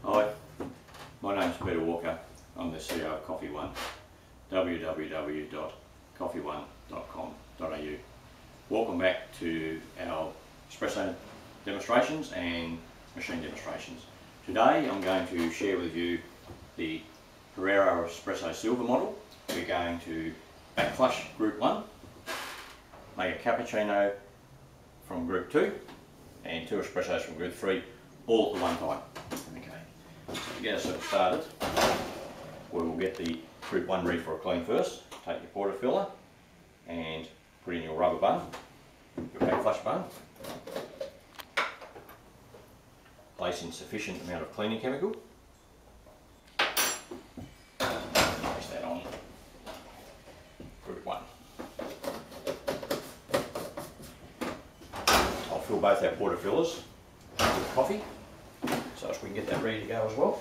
Hi, my name is Pierro Walker. I'm the CEO of Koffeeone. www.koffeeone.com.au. Welcome back to our espresso demonstrations and machine demonstrations. Today I'm going to share with you the Pierro Espresso Silver model. We're going to back flush group 1, make a cappuccino from group 2 and 2 espressos from group 3, all at the one time. Okay. So to get ourselves started, we will get the group 1 ready for a clean first. Take your portafilter and put in your rubber bun, your back flush bun. Place in sufficient amount of cleaning chemical. Place that on group 1. I'll fill both our portafilters with coffee so as we can get that ready to go as well.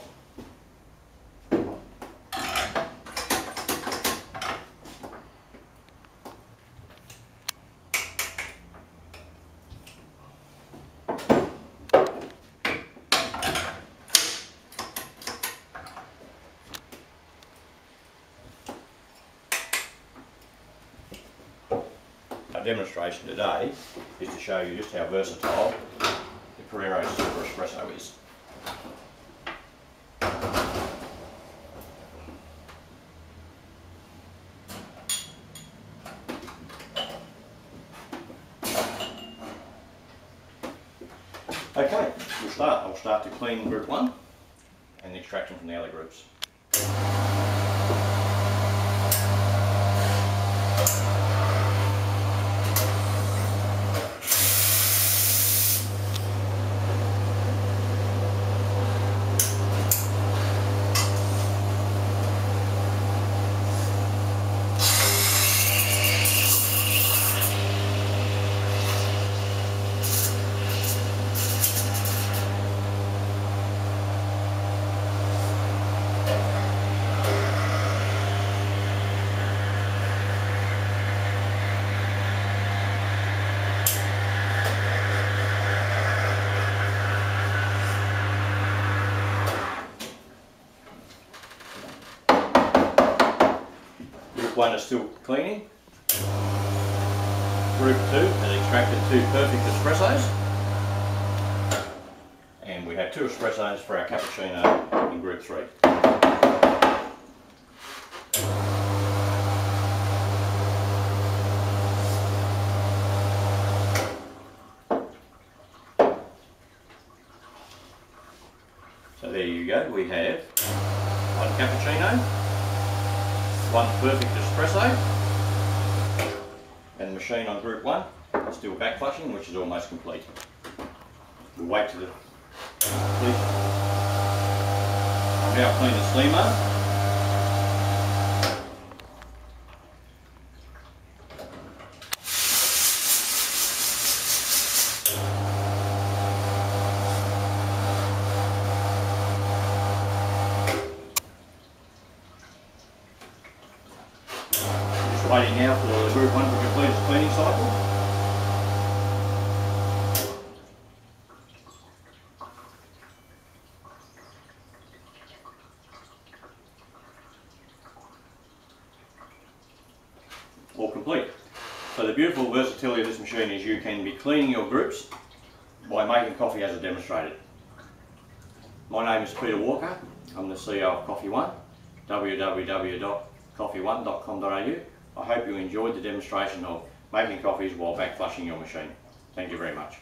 Our demonstration today is to show you just how versatile the Pierro Silver Espresso is. Okay, I'll start to clean group 1 and extract them from the other groups. Group 1 is still cleaning. Group 2 has extracted 2 perfect espressos. And we have 2 espressos for our cappuccino in group 3. So there you go, we have 1 cappuccino, 1 perfect espresso, and the machine on group 1 is still back flushing, which is almost complete. We'll wait to the completion. I'll now clean the steamer. Waiting now for the group 1 to complete its cleaning cycle. All complete. So the beautiful versatility of this machine is you can be cleaning your groups by making coffee as I demonstrated. My name is Pierro Walker. I'm the CEO of Koffeeone. www.koffeeone.com.au. I hope you enjoyed the demonstration of making coffees while back flushing your machine. Thank you very much.